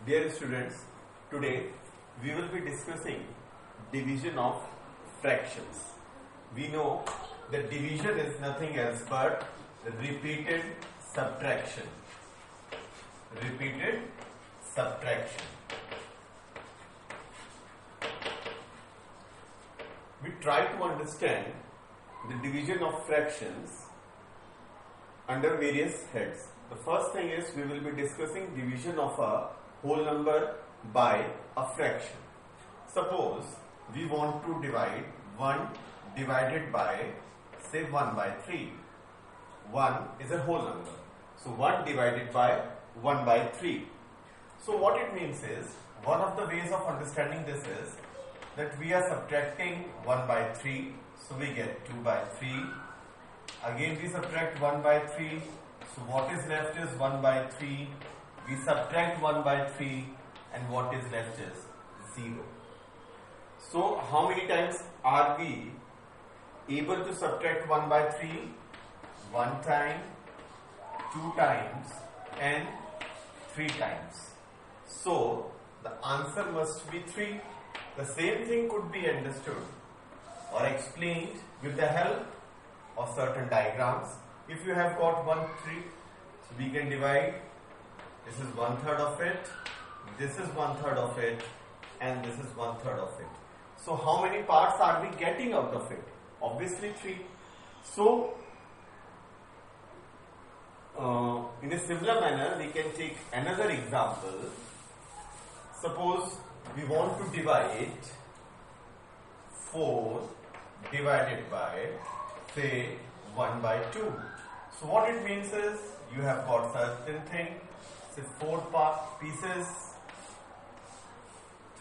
Dear students, today we will be discussing division of fractions. We know that division is nothing else but repeated subtraction. Repeated subtraction. We try to understand the division of fractions under various heads. The first thing is we will be discussing division of a whole number by a fraction. Suppose we want to divide 1 divided by say 1 by 3. 1 is a whole number. So 1 divided by 1 by 3. So what it means is, one of the ways of understanding this is that we are subtracting 1 by 3. So we get 2 by 3. Again we subtract 1 by 3. So what is left is 1 by 3. We subtract 1 by 3 and what is left is 0. So how many times are we able to subtract 1 by 3? 1 time, 2 times and 3 times. So the answer must be 3. The same thing could be understood or explained with the help of certain diagrams. If you have got 1, 3, so we can divide. This is 1/3 of it, this is 1/3 of it, and this is 1/3 of it. So how many parts are we getting out of it? Obviously 3. So in a similar manner we can take another example. Suppose we want to divide 4 divided by say 1 by 2. So what it means is, you have got certain thing, say 4 pieces,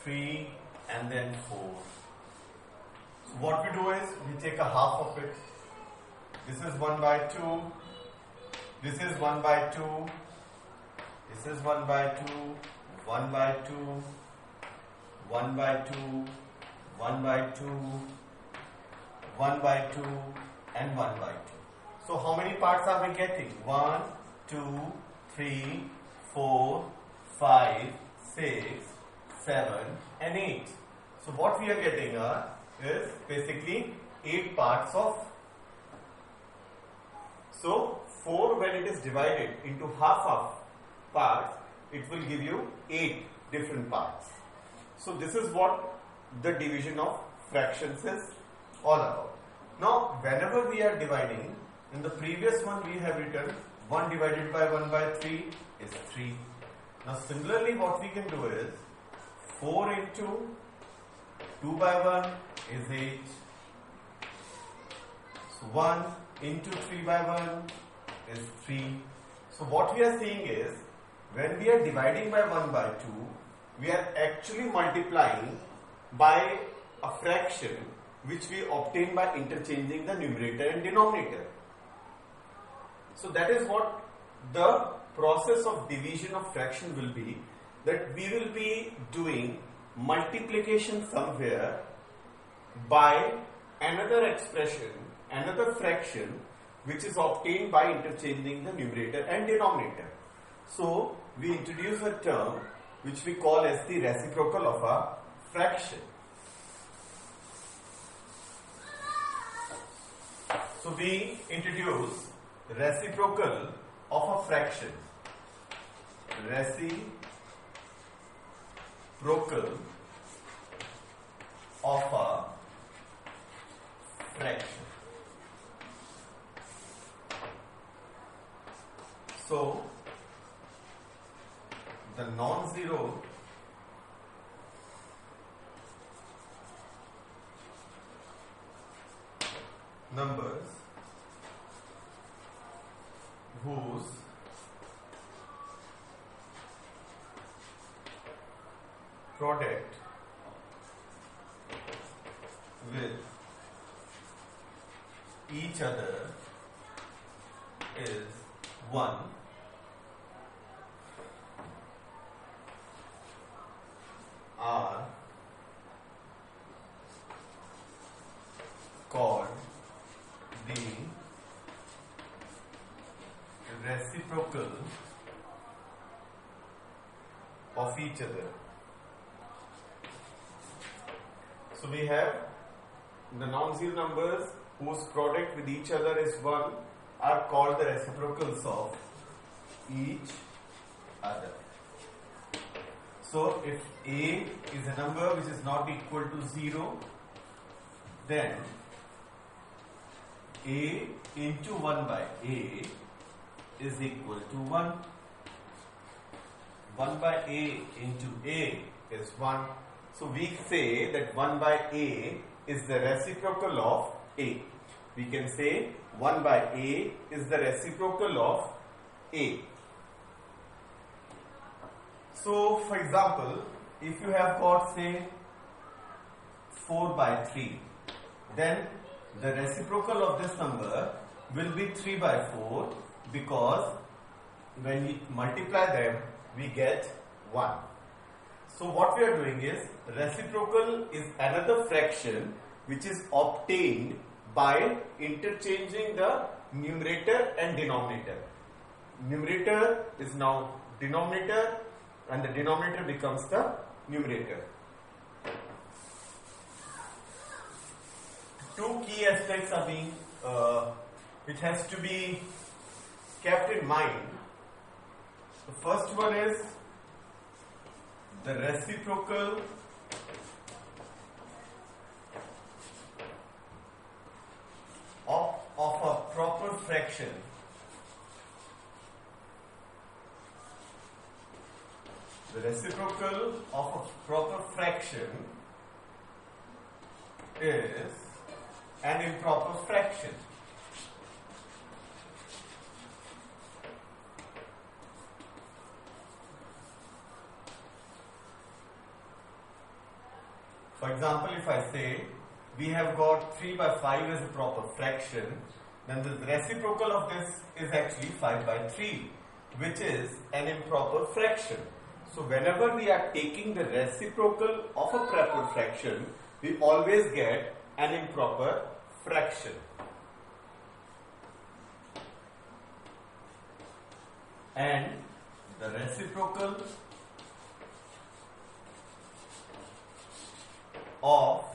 3 and then 4. So what we do is, we take a half of it. This is 1 by 2, this is 1 by 2, this is 1 by 2, 1 by 2, 1 by 2, 1 by 2, 1 by 2 and 1 by 2. So how many parts are we getting? 1, 2, 3, 4, 5, 6, 7 and 8. So what we are getting is basically 8 parts of. So 4, when it is divided into half of parts, it will give you 8 different parts. So this is what the division of fractions is all about. Now whenever we are dividing, in the previous one we have written 1 divided by 1 by 3 is 3. Now similarly what we can do is 4 into 2 by 1 is 8. So 1 into 3 by 1 is 3. So what we are seeing is, when we are dividing by 1 by 2, we are actually multiplying by a fraction which we obtain by interchanging the numerator and denominator. So that is what the process of division of fraction will be, that we will be doing multiplication somewhere by another expression, another fraction which is obtained by interchanging the numerator and denominator. So we introduce a term which we call as the reciprocal of a fraction. So we introduce reciprocal of a fraction. Reciprocal of a fraction. So the non-zero numbers whose product with each other is 1 are called the reciprocal of each other. So we have the non-zero numbers whose product with each other is 1 are called the reciprocals of each other. So if A is a number which is not equal to 0, then A into 1 by A is equal to 1. 1 by A into A is 1. So we say that 1 by A is the reciprocal of A. We can say 1 by A is the reciprocal of A. So for example, if you have got say 4 by 3, then the reciprocal of this number will be 3 by 4, because when we multiply them we get 1. So what we are doing is, reciprocal is another fraction which is obtained by interchanging the numerator and denominator. Numerator is now denominator and the denominator becomes the numerator. Two key aspects are being which has to be kept in mind. The first one is the reciprocal of a proper fraction is an improper fraction. For example, if I say we have got 3 by 5 as a proper fraction, then the reciprocal of this is actually 5 by 3, which is an improper fraction. So whenever we are taking the reciprocal of a proper fraction, we always get an improper fraction. And the reciprocal of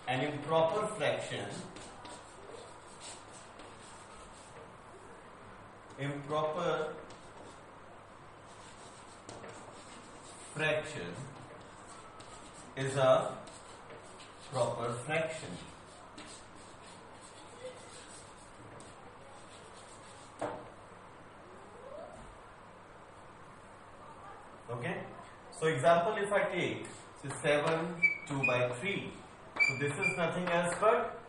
an improper fraction is a proper fraction. Okay? So example, if I take 7 2 by 3, so this is nothing else but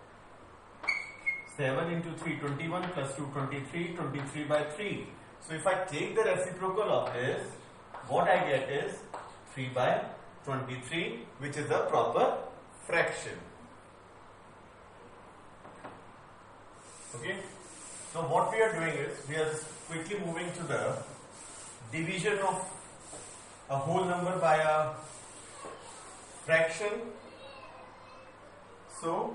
7 into 3 21 plus 2 23, 23 by 3. So if I take the reciprocal of this, what I get is 3 by 23, which is a proper fraction. Okay, so what we are doing is, we are quickly moving to the division of a whole number by a fraction. So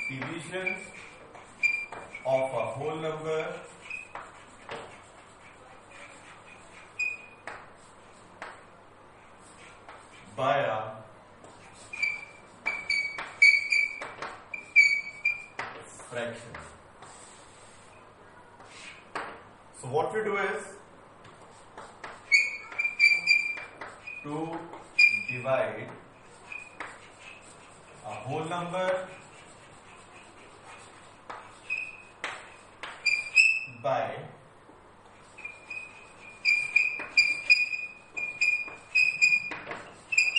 division of a whole number by a fraction. So what we do is to divide a whole number by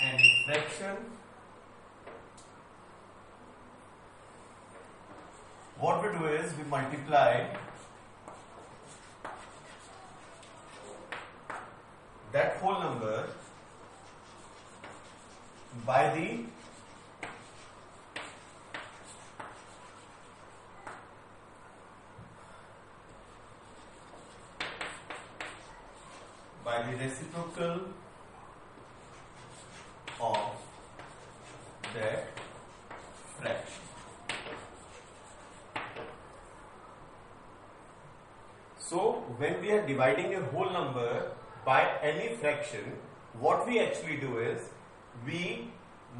any fraction. What we do is we multiply that whole number by the reciprocal of that fraction. So when we are dividing a whole number by any fraction, what we actually do is we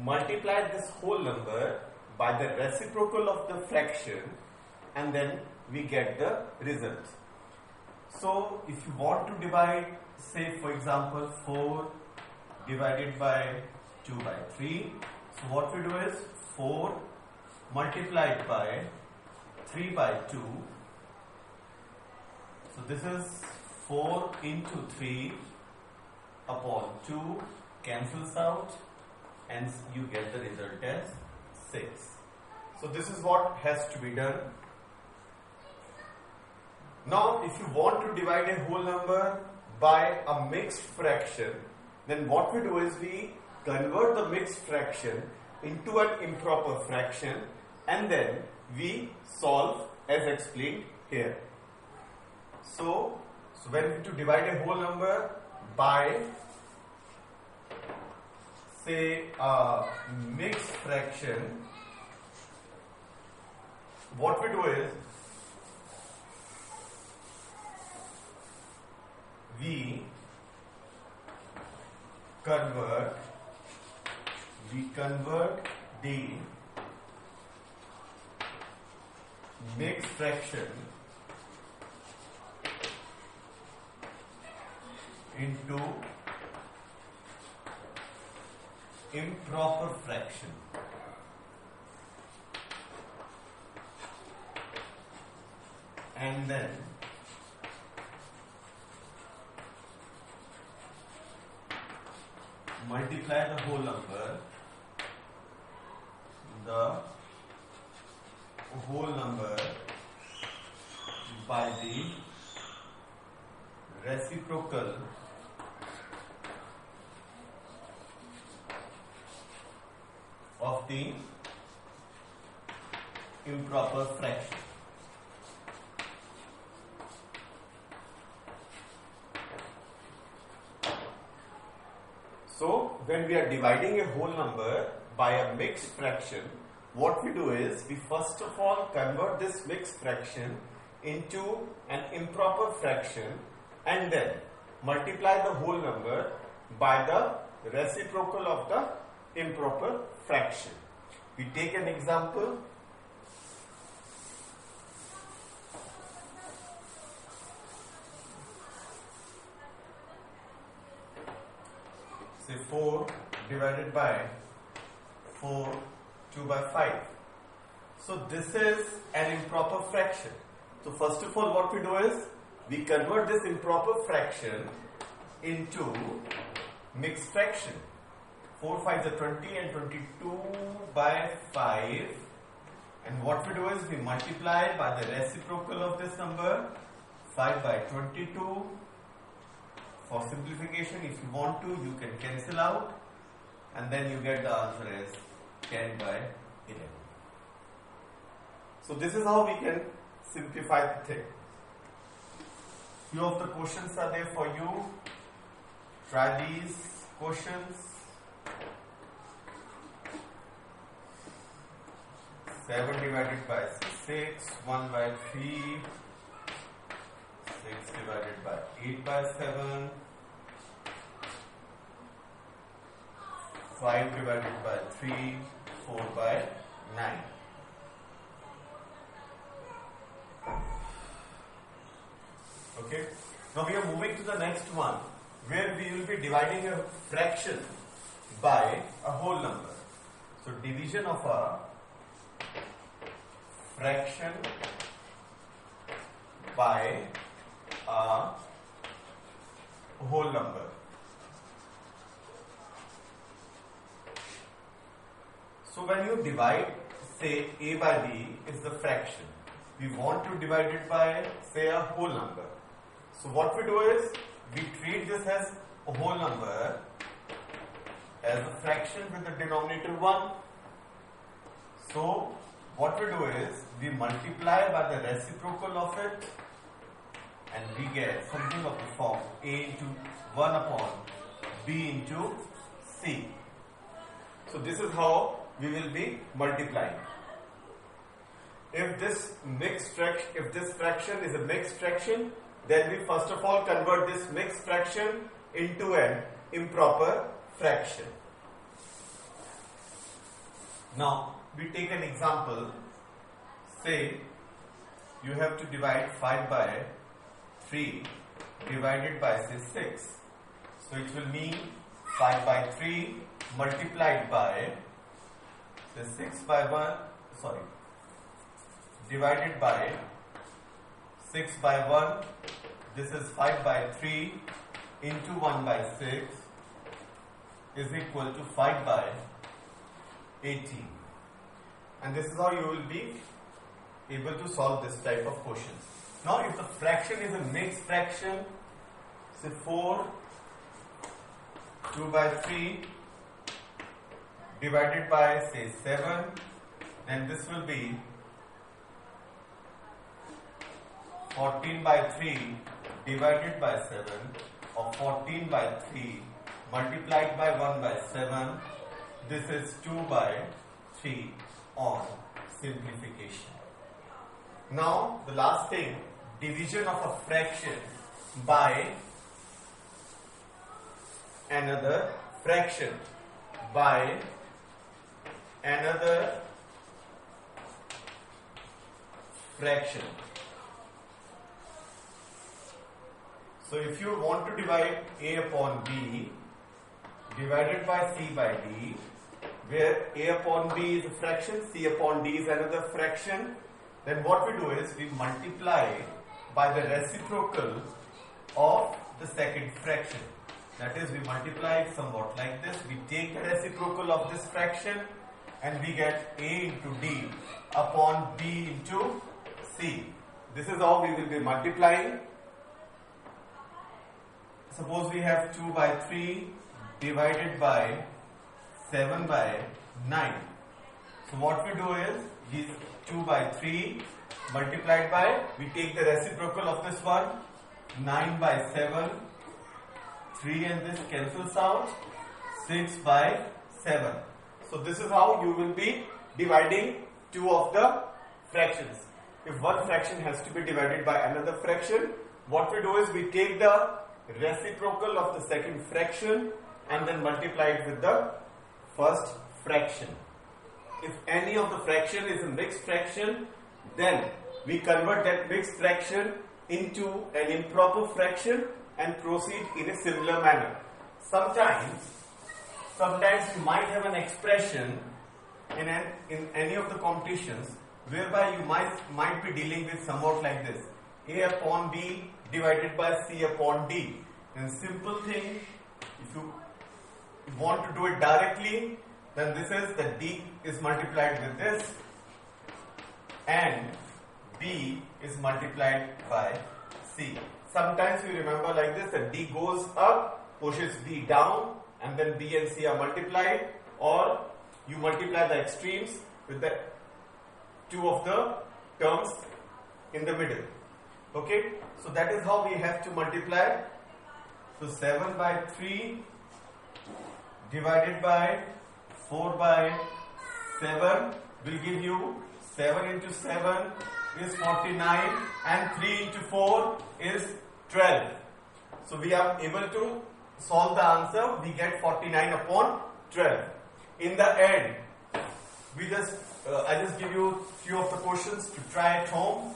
multiply this whole number by the reciprocal of the fraction and then we get the result. So if you want to divide, say for example 4 divided by 2 by 3, so what we do is 4 multiplied by 3 by 2. So this is 4 into 3 upon 2, cancels out, and you get the result as 6. So this is what has to be done. Now if you want to divide a whole number by a mixed fraction, then what we do is we convert the mixed fraction into an improper fraction and then we solve as explained here. So when to divide a whole number by, say, a mixed fraction, what we do is we convert the mixed fraction into improper fraction. And then multiply the whole number, by the reciprocal of the improper fraction. So when we are dividing a whole number by a mixed fraction, what we do is we first of all convert this mixed fraction into an improper fraction and then multiply the whole number by the reciprocal of the improper fraction. We take an example. Say 4 divided by 4, 2 by 5. So this is an improper fraction. So first of all what we do is we convert this improper fraction into mixed fraction. 4 5s are 20 and 22 by 5, and what we do is we multiply by the reciprocal of this number, 5 by 22. For simplification, if you want to, you can cancel out and then you get the answer as 10 by 11. So this is how we can simplify the thing. Few of the questions are there for you. Try these questions. 7 divided by 6, 1 by 3, 6 divided by 8 by 7, 5 divided by 3, 4 by 9. Okay. Now we are moving to the next one, where we will be dividing a fraction by a whole number. So division of a fraction by a whole number. So when you divide, say a by b is the fraction. We want to divide it by, say, a whole number. So what we do is we treat this as a whole number as a fraction with the denominator 1. So what we do is we multiply by the reciprocal of it and we get something of the form a into 1 upon b into c. So this is how we will be multiplying. If this fraction is a mixed fraction, then we first of all convert this mixed fraction into an improper fraction. Now we take an example. Say you have to divide 5 by 3 divided by say 6. So it will mean 5 by 3 multiplied by say 6 by 1, divided by 6 by 1. This is 5 by 3 into 1 by 6 is equal to 5 by 18. And this is how you will be able to solve this type of questions. Now if the fraction is a mixed fraction, say 4 2 by 3 divided by say 7, then this will be 14 by 3 divided by 7, or 14 by 3 multiplied by 1 by 7. This is 2 by 3 on simplification. Now the last thing, division of a fraction by another fraction by another fraction. So if you want to divide a upon b divided by c by d, where a upon b is a fraction, c upon d is another fraction, then what we do is we multiply by the reciprocal of the second fraction. That is, we multiply it somewhat like this. We take the reciprocal of this fraction and we get a into d upon b into c. This is how we will be multiplying. Suppose we have 2 by 3 divided by 7 by 9. So what we do is, these 2 by 3 multiplied by, we take the reciprocal of this one, 9 by 7, 3 and this cancels out, 6 by 7. So this is how you will be dividing two of the fractions. If one fraction has to be divided by another fraction, what we do is we take the reciprocal of the second fraction and then multiply it with the first fraction. If any of the fraction is a mixed fraction, then we convert that mixed fraction into an improper fraction and proceed in a similar manner. Sometimes you might have an expression in any of the competitions whereby you might be dealing with somewhat like this: a upon b divided by c upon d. And simple thing, if you want to do it directly, then this is the d is multiplied with this and b is multiplied by c. Sometimes we remember like this, that d goes up, pushes b down, and then b and c are multiplied, or you multiply the extremes with the two of the terms in the middle. Okay, so that is how we have to multiply. So 7 by 3 divided by 4 by 7 will give you 7 into 7 is 49 and 3 into 4 is 12. So we are able to solve the answer. We get 49 upon 12. In the end, I just give you few of the questions to try at home.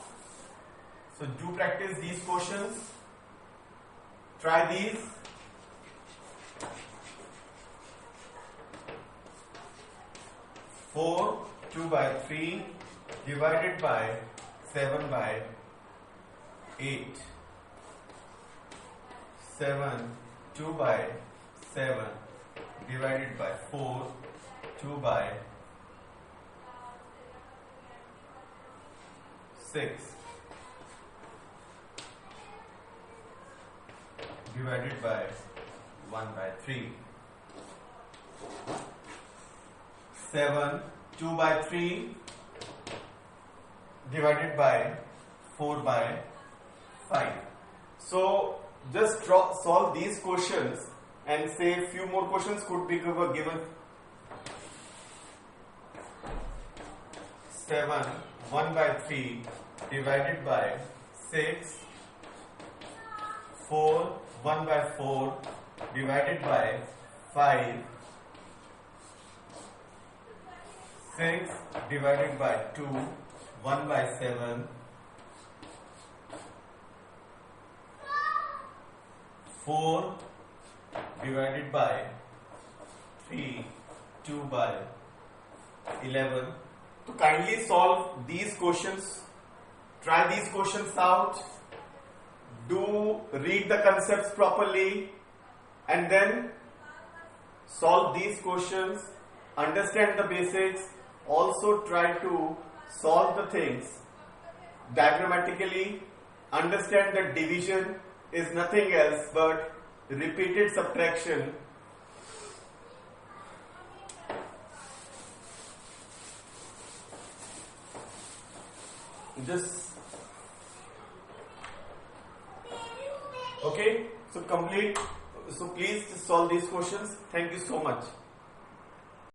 So do practice these questions. Try these. Four 2 by 3 divided by 7 by 8. 7 2 by 7 divided by 4, 2 by 6 divided by 1 by 3. 7 2 by 3 divided by 4 by 5. So just solve these questions and say few more questions could be given. 7 1 by 3 divided by 6 4 1 by 4 divided by 5, 6 divided by 2, 1 by 7, 4 divided by 3, 2 by 11. To kindly solve these questions, try these questions out, do read the concepts properly, and then solve these questions, understand the basics, also try to solve the things diagrammatically, understand that division is nothing else but repeated subtraction. Okay, so please solve these questions. Thank you so much.